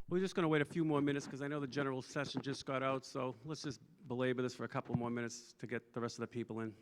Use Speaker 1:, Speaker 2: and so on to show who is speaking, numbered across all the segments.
Speaker 1: We're just going to wait a few more minutes because I know the general session just got out, so let's just belabor this for a couple more minutes to get the rest of the people in.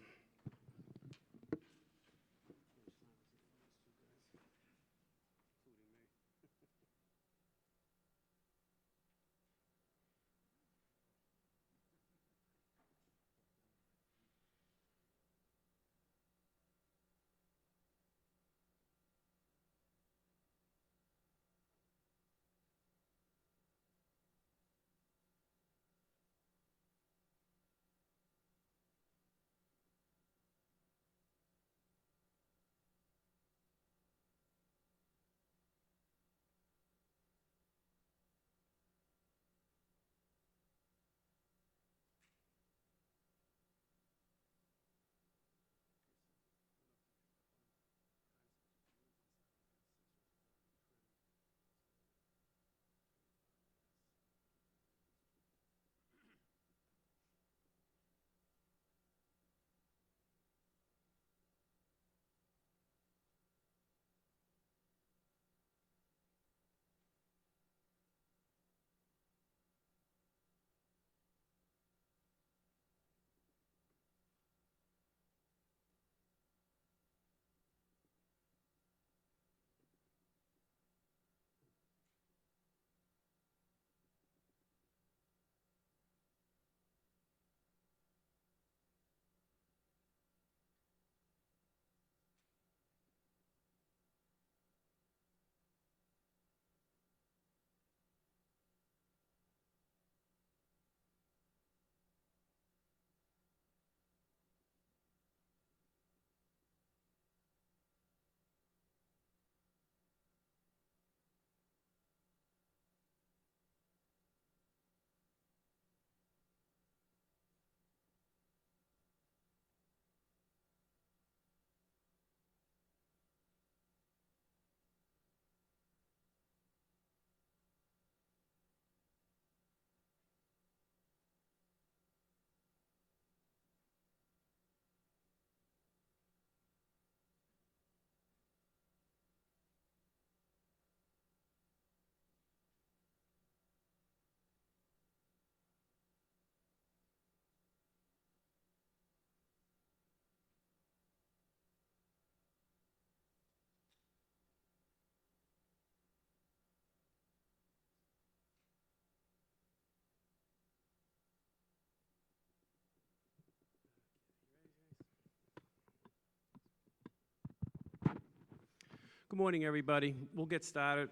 Speaker 1: Good morning, everybody. We'll get started.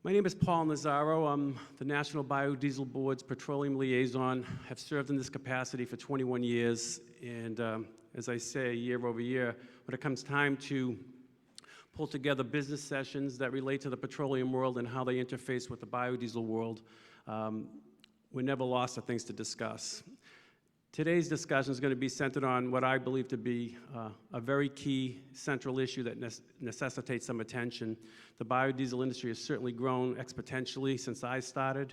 Speaker 1: My name is Paul Nazzaro. I'm the National Biodiesel Board's Petroleum Liaison. I've served in this capacity for 21 years, and as I say, year over year, when it comes time to pull together business sessions that relate to the petroleum world and how they interface with the biodiesel world, we're never lost of things to discuss. Today's discussion is going to be centered on what I believe to be a very key central issue that necessitates some attention. The biodiesel industry has certainly grown exponentially since I started.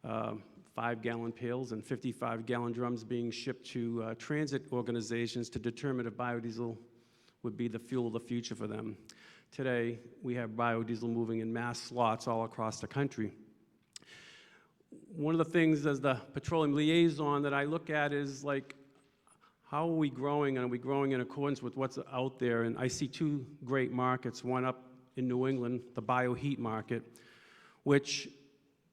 Speaker 1: 5-gallon pails and 55-gallon drums being shipped to transit organizations to determine if biodiesel would be the fuel of the future for them. Today, we have biodiesel moving in mass slots all across the country. One of the things as the petroleum liaison that I look at is like, how are we growing, and are we growing in accordance with what's out there? And I see two great markets, one up in New England, the bioheat market, which,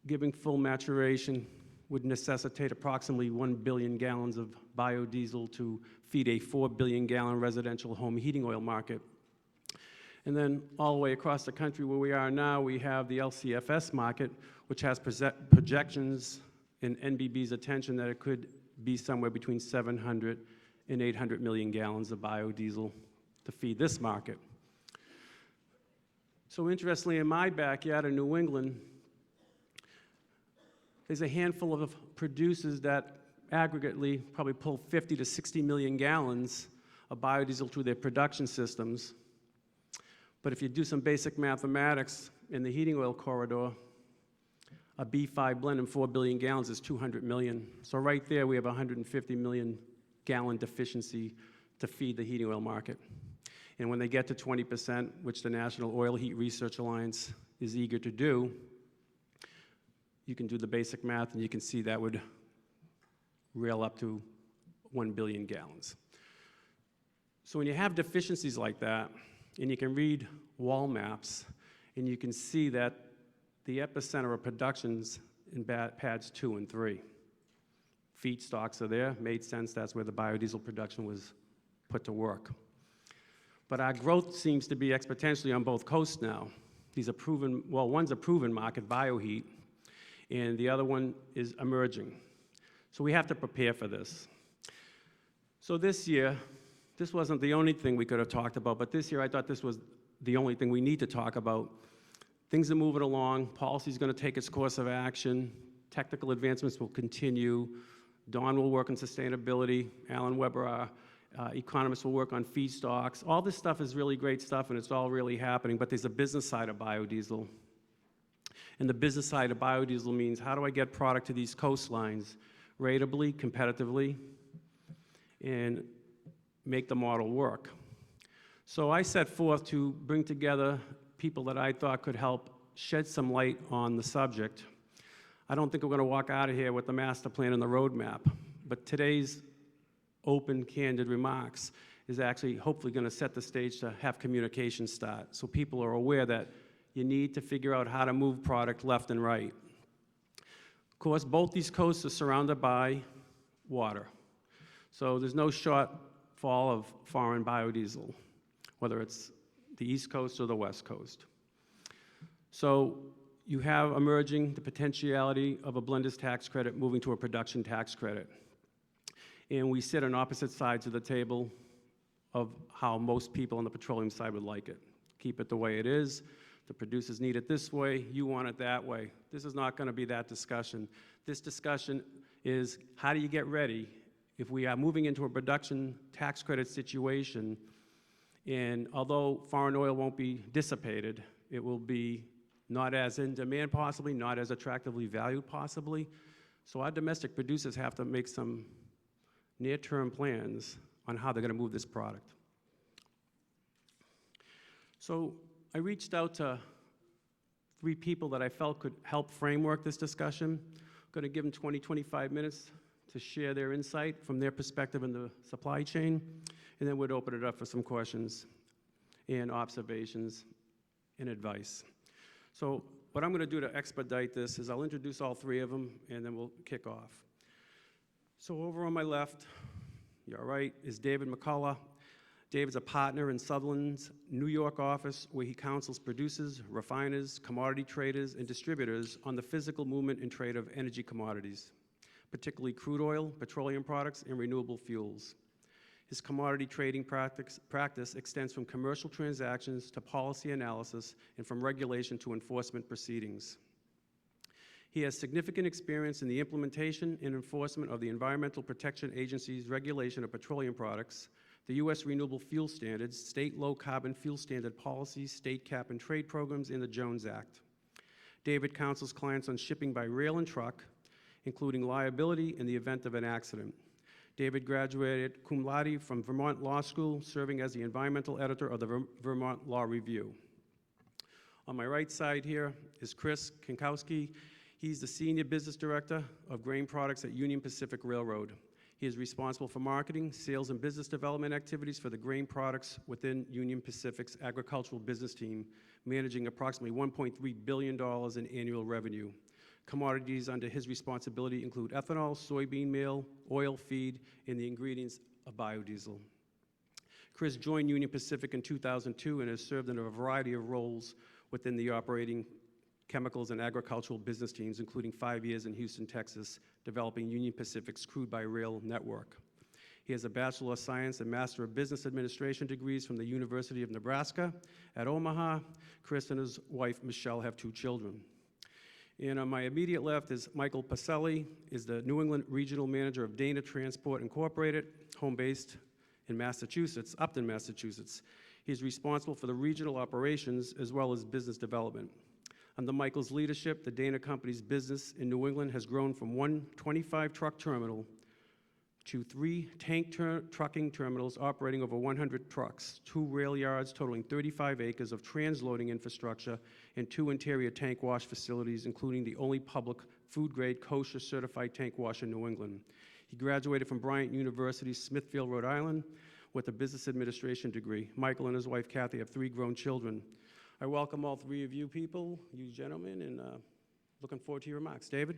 Speaker 1: giving full maturation, would necessitate approximately 1 billion gallons of biodiesel to feed a 4 billion gallon residential home heating oil market. And then all the way across the country where we are now, we have the LCFS market, which has projections in NBB's attention that it could be somewhere between 700 and 800 million gallons of biodiesel to feed this market. So interestingly, in my backyard in New England, there's a handful of producers that aggregately probably pull 50 to 60 million gallons of biodiesel through their production systems. But if you do some basic mathematics in the heating oil corridor, a B5 blend in 4 billion gallons is 200 million. So right there, we have a 150 million gallon deficiency to feed the heating oil market. And when they get to 20%, which the National Oil Heat Research Alliance is eager to do, you can do the basic math and you can see that would rail up to 1 billion gallons. So when you have deficiencies like that, and you can read wall maps, and you can see that the epicenter of production's in pads 2 and 3. Feedstocks are there, made sense, that's where the biodiesel production was put to work. But our growth seems to be exponentially on both coasts now. These are proven, well, one's a proven market, bioheat, and the other one is emerging. So we have to prepare for this. So this year, this wasn't the only thing we could have talked about, but this year I thought this was the only thing we need to talk about. Things are moving along, policy's gonna take its course of action, technical advancements will continue, Don will work on sustainability, Alan Weber, our economist, will work on feedstocks. All this stuff is really great stuff and it's all really happening, but there's a business side of biodiesel. And the business side of biodiesel means how do I get product to these coastlines ratably, competitively, and make the model work. So I set forth to bring together people that I thought could help shed some light on the subject. I don't think we're going to walk out of here with the master plan and the roadmap, but today's open, candid remarks is actually hopefully going to set the stage to have communication start, so people are aware that you need to figure out how to move product left and right. Of course, both these coasts are surrounded by water, so there's no shortfall of foreign biodiesel, whether it's the East Coast or the West Coast. So you have emerging the potentiality of a blender's tax credit moving to a production tax credit. And we sit on opposite sides of the table of how most people on the petroleum side would like it. Keep it the way it is. The producers need it this way. You want it that way. This is not going to be that discussion. This discussion is how do you get ready if we are moving into a production tax credit situation, and although foreign oil won't be dissipated, it will be not as in demand possibly, not as attractively valued possibly. So our domestic producers have to make some near-term plans on how they're going to move this product. So I reached out to 3 people that I felt could help framework this discussion. I'm going to give them 20, 25 minutes to share their insight from their perspective in the supply chain, and then we'd open it up for some questions and observations and advice. So what I'm going to do to expedite this is I'll introduce all 3 of them, and then we'll kick off. So over on my left, you're right, is David McCullough. David's a partner in Sutherland's New York office, where he counsels producers, refiners, commodity traders, and distributors on the physical movement and trade of energy commodities, particularly crude oil, petroleum products, and renewable fuels. His commodity trading practice extends from commercial transactions to policy analysis and from regulation to enforcement proceedings. He has significant experience in the implementation and enforcement of the Environmental Protection Agency's regulation of petroleum products, the U.S. Renewable Fuel Standards, state low-carbon fuel standard policies, state cap-and-trade programs, and the Jones Act. David counsels clients on shipping by rail and truck, including liability in the event of an accident. David graduated cum laude from Vermont Law School, serving as the environmental editor of the Vermont Law Review. On my right side here is Chris Kankousky. He's the Senior Business Director of Grain Products at Union Pacific Railroad. He is responsible for marketing, sales, and business development activities for the grain products within Union Pacific's agricultural business team, managing approximately $1.3 billion in annual revenue. Commodities under his responsibility include ethanol, soybean meal, oil feed, and the ingredients of biodiesel. Chris joined Union Pacific in 2002 and has served in a variety of roles within the operating chemicals and agricultural business teams, including 5 years in Houston, Texas, developing Union Pacific's crude by rail network. He has a Bachelor of Science and Master of Business Administration degrees from the University of Nebraska at Omaha. Chris and his wife, Michelle, have 2 children. And on my immediate left is Micheal Polselli, is the New England Regional Manager of Dana Transport Incorporated, home-based in Massachusetts, Upton, Massachusetts. He's responsible for the regional operations as well as business development. Under Michael's leadership, the Dana Company's business in New England has grown from one 25-truck terminal to 3 trucking terminals operating over 100 trucks, 2 rail yards totaling 35 acres of transloading infrastructure, and 2 interior tank wash facilities, including the only public food-grade kosher certified tank wash in New England. He graduated from Bryant University, Smithfield, Rhode Island, with a business administration degree. Michael and his wife, Kathy, have 3 grown children. I welcome all 3 of you people, you gentlemen, and looking forward to your remarks. David?